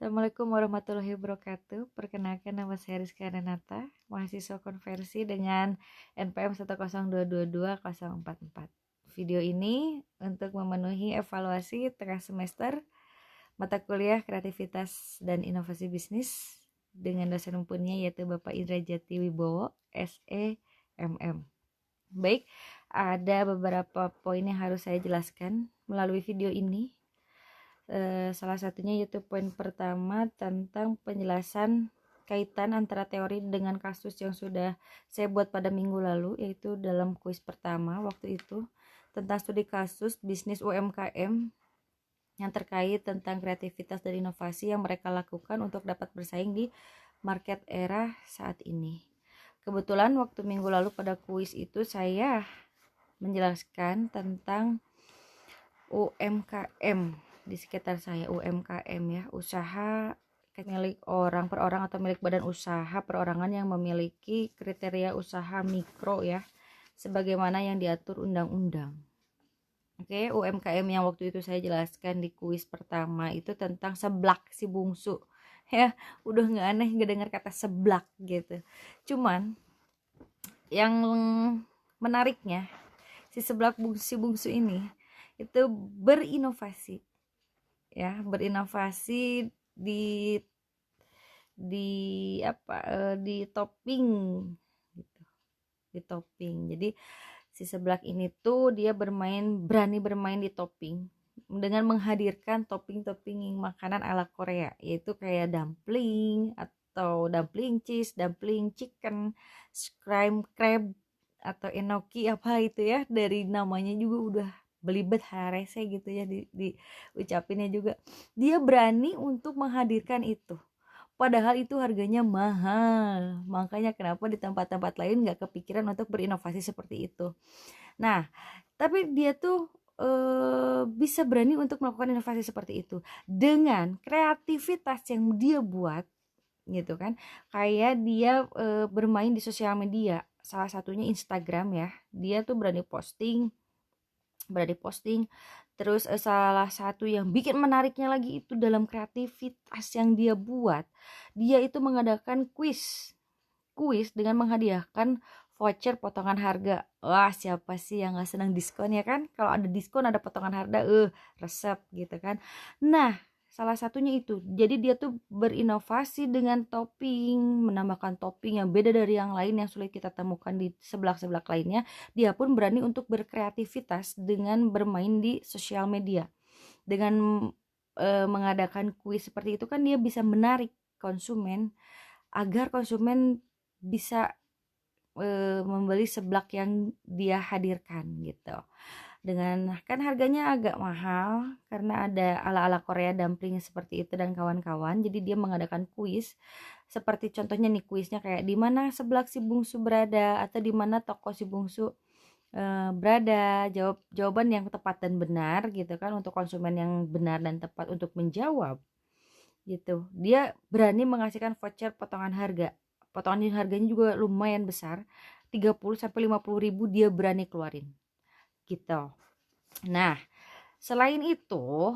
Assalamualaikum warahmatullahi wabarakatuh. Perkenalkan, nama saya Rizka Renata, mahasiswa konversi dengan NPM 102220044. Video ini untuk memenuhi evaluasi tengah semester mata kuliah kreativitas dan inovasi bisnis dengan dosen mumpuni yaitu Bapak Indra Jati Wibowo, SEMM. Baik, ada beberapa poin yang harus saya jelaskan melalui video ini. Salah satunya yaitu poin pertama tentang penjelasan kaitan antara teori dengan kasus yang sudah saya buat pada minggu lalu, yaitu dalam kuis pertama waktu itu tentang studi kasus bisnis UMKM yang terkait tentang kreativitas dan inovasi yang mereka lakukan untuk dapat bersaing di market era saat ini. Kebetulan waktu minggu lalu pada kuis itu saya menjelaskan tentang UMKM di sekitar saya. UMKM ya, usaha milik orang per orang atau milik badan usaha perorangan yang memiliki kriteria usaha mikro ya, sebagaimana yang diatur undang-undang. Oke, UMKM yang waktu itu saya jelaskan di kuis pertama itu tentang seblak si bungsu ya. Udah nggak aneh ngedengar kata seblak gitu, cuman yang menariknya si seblak si bungsu ini itu berinovasi ya, berinovasi di topping gitu, di topping. Jadi si seblak ini tuh dia berani bermain di topping dengan menghadirkan topping-topping makanan ala Korea, yaitu kayak dumpling atau dumpling cheese, dumpling chicken, scram crab atau enoki apa itu ya, dari namanya juga udah belibet harese gitu ya, di ucapinnya juga dia berani untuk menghadirkan itu, padahal itu harganya mahal. Makanya kenapa di tempat-tempat lain nggak kepikiran untuk berinovasi seperti itu. Nah, tapi dia tuh bisa berani untuk melakukan inovasi seperti itu dengan kreativitas yang dia buat gitu kan. Kayak dia bermain di sosial media, salah satunya Instagram ya. Dia tuh berani posting. Terus salah satu yang bikin menariknya lagi itu dalam kreativitas yang dia buat, dia itu mengadakan kuis dengan menghadiahkan voucher potongan harga. Wah, siapa sih yang gak senang diskon ya kan? Kalau ada diskon ada potongan harga, resep gitu kan. Nah, salah satunya itu. Jadi dia tuh berinovasi dengan topping, menambahkan topping yang beda dari yang lain yang sulit kita temukan di seblak-seblak lainnya. Dia pun berani untuk berkreativitas dengan bermain di sosial media. Dengan mengadakan kuis seperti itu kan dia bisa menarik konsumen agar konsumen bisa membeli seblak yang dia hadirkan gitu. Dengan kan harganya agak mahal karena ada ala-ala Korea dumpling seperti itu dan kawan-kawan. Jadi dia mengadakan kuis seperti contohnya nih, kuisnya kayak di mana seblak si bungsu berada atau di mana toko si bungsu berada. Jawaban yang tepat dan benar gitu kan, untuk konsumen yang benar dan tepat untuk menjawab gitu. Dia berani mengasihkan voucher potongan harga. Potongan harganya juga lumayan besar, 30 sampai 50 ribu dia berani keluarin gitu. Nah, selain itu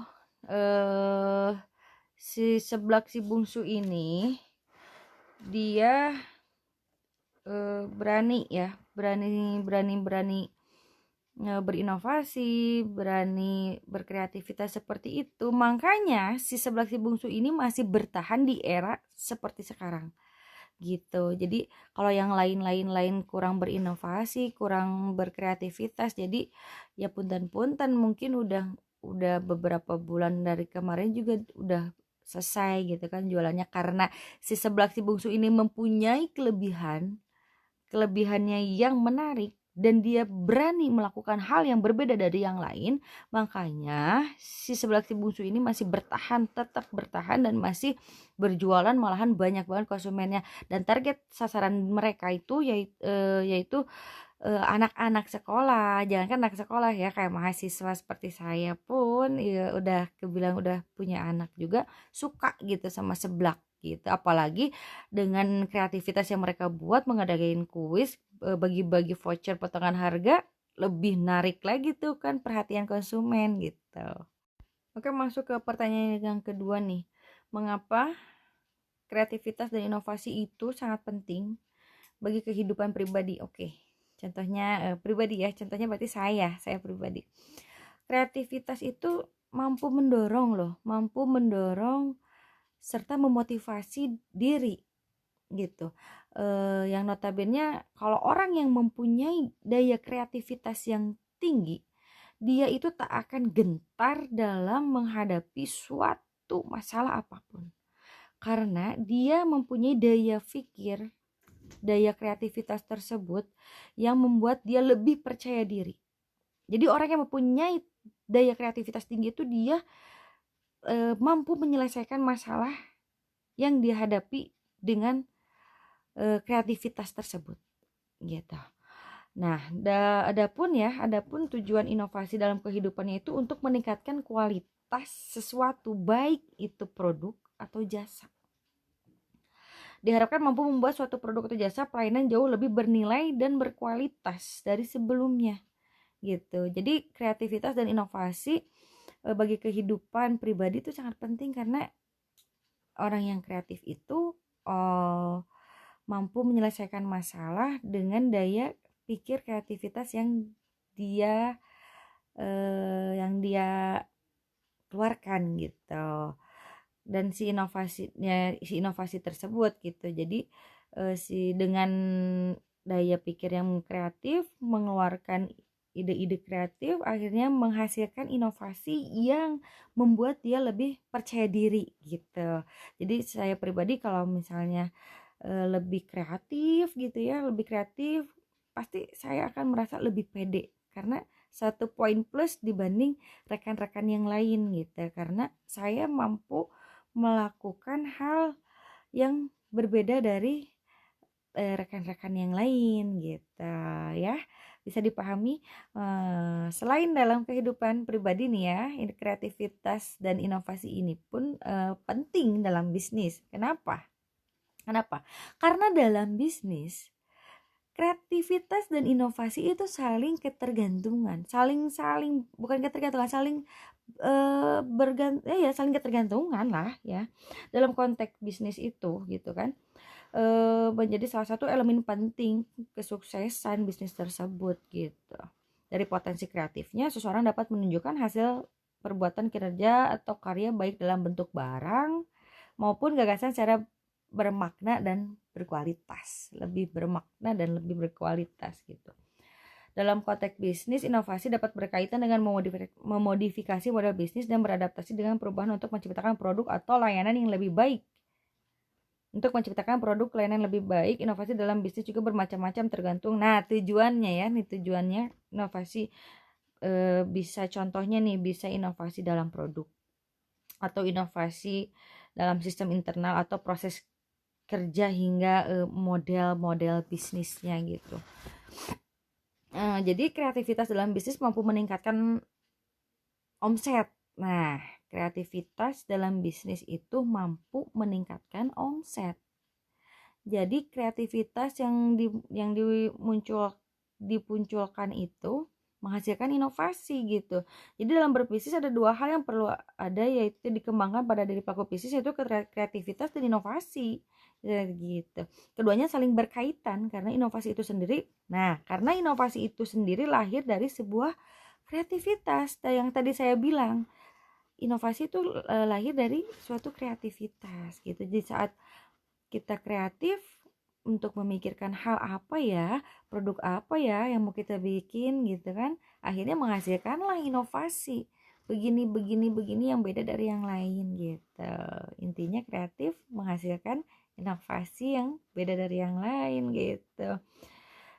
si seblak si bungsu ini dia berani berinovasi, berani berkreativitas seperti itu. Makanya si seblak si bungsu ini masih bertahan di era seperti sekarang gitu. Jadi kalau yang lain kurang berinovasi, kurang berkreativitas, jadi ya punten-punten mungkin udah beberapa bulan dari kemarin juga udah selesai gitu kan jualannya, karena si seblak si bungsu ini mempunyai kelebihannya yang menarik dan dia berani melakukan hal yang berbeda dari yang lain. Makanya si seblak si bungsu ini masih tetap bertahan dan masih berjualan, malahan banyak banget konsumennya, dan target sasaran mereka itu yaitu anak-anak sekolah. Jangankan anak sekolah ya, kayak mahasiswa seperti saya pun ya udah kebilang udah punya anak juga suka gitu sama seblak gitu. Apalagi dengan kreativitas yang mereka buat mengadain kuis, bagi-bagi voucher potongan harga, lebih narik lagi tuh kan perhatian konsumen gitu. Oke, masuk ke pertanyaan yang kedua nih. mengapa kreativitas dan inovasi itu sangat penting bagi kehidupan pribadi. Oke, contohnya pribadi ya, contohnya berarti saya pribadi. Kreativitas itu mampu mendorong serta memotivasi diri gitu. Yang notabene kalau orang yang mempunyai daya kreativitas yang tinggi, dia itu tak akan gentar dalam menghadapi suatu masalah apapun, karena dia mempunyai daya pikir, daya kreativitas tersebut yang membuat dia lebih percaya diri. Jadi orang yang mempunyai daya kreativitas tinggi itu dia mampu menyelesaikan masalah yang dihadapi dengan kreativitas tersebut gitu. Nah, adapun tujuan inovasi dalam kehidupannya itu untuk meningkatkan kualitas sesuatu, baik itu produk atau jasa. Diharapkan mampu membuat suatu produk atau jasa pelayanan jauh lebih bernilai dan berkualitas dari sebelumnya gitu. Jadi kreativitas dan inovasi bagi kehidupan pribadi itu sangat penting, karena orang yang kreatif itu mampu menyelesaikan masalah dengan daya pikir kreativitas yang dia keluarkan gitu. Dan si inovasi tersebut gitu. Jadi dengan daya pikir yang kreatif, mengeluarkan ide-ide kreatif, akhirnya menghasilkan inovasi yang membuat dia lebih percaya diri gitu. Jadi saya pribadi kalau misalnya lebih kreatif gitu ya, pasti saya akan merasa lebih pede, karena satu poin plus dibanding rekan-rekan yang lain gitu, karena saya mampu melakukan hal yang berbeda dari rekan-rekan yang lain gitu ya. Bisa dipahami. Selain dalam kehidupan pribadi nih ya, kreativitas dan inovasi ini pun penting dalam bisnis. Kenapa? Karena dalam bisnis kreativitas dan inovasi itu saling ketergantungan, saling ketergantungan lah ya. Dalam konteks bisnis itu gitu kan, menjadi salah satu elemen penting kesuksesan bisnis tersebut gitu. Dari potensi kreatifnya, seseorang dapat menunjukkan hasil perbuatan kinerja atau karya baik dalam bentuk barang maupun gagasan secara bermakna dan berkualitas, lebih bermakna dan lebih berkualitas gitu. Dalam konteks bisnis, inovasi dapat berkaitan dengan memodifikasi model bisnis dan beradaptasi dengan perubahan untuk menciptakan produk atau layanan yang lebih baik. Untuk menciptakan produk layanan lebih baik, inovasi dalam bisnis juga bermacam-macam tergantung. Nah, tujuannya inovasi bisa contohnya nih, bisa inovasi dalam produk atau inovasi dalam sistem internal atau proses kerja hingga model-model bisnisnya gitu. Jadi kreativitas dalam bisnis mampu meningkatkan omset. Nah, kreativitas dalam bisnis itu mampu meningkatkan omset. Jadi kreativitas yang dimunculkan itu menghasilkan inovasi gitu. Jadi dalam berbisnis ada dua hal yang perlu ada, yaitu dikembangkan pada diri pelaku bisnis, yaitu kreativitas dan inovasi gitu. Keduanya saling berkaitan karena inovasi itu sendiri lahir dari sebuah kreativitas. Yang tadi saya bilang, inovasi itu lahir dari suatu kreativitas gitu. Jadi saat kita kreatif untuk memikirkan hal apa ya, produk apa ya yang mau kita bikin gitu kan, akhirnya menghasilkanlah inovasi begini yang beda dari yang lain gitu. Intinya kreatif menghasilkan inovasi yang beda dari yang lain gitu.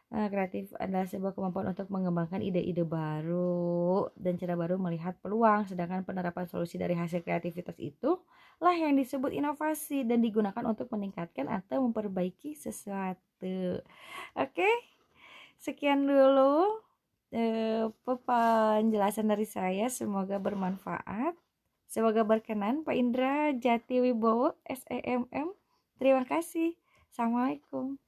Kreatif adalah sebuah kemampuan untuk mengembangkan ide-ide baru dan cara baru melihat peluang, sedangkan penerapan solusi dari hasil kreativitas itu lah yang disebut inovasi dan digunakan untuk meningkatkan atau memperbaiki sesuatu. Oke, sekian dulu penjelasan dari saya, semoga bermanfaat, semoga berkenan. Pak Indra Jatiwibowo, SEMM, terima kasih. Assalamualaikum.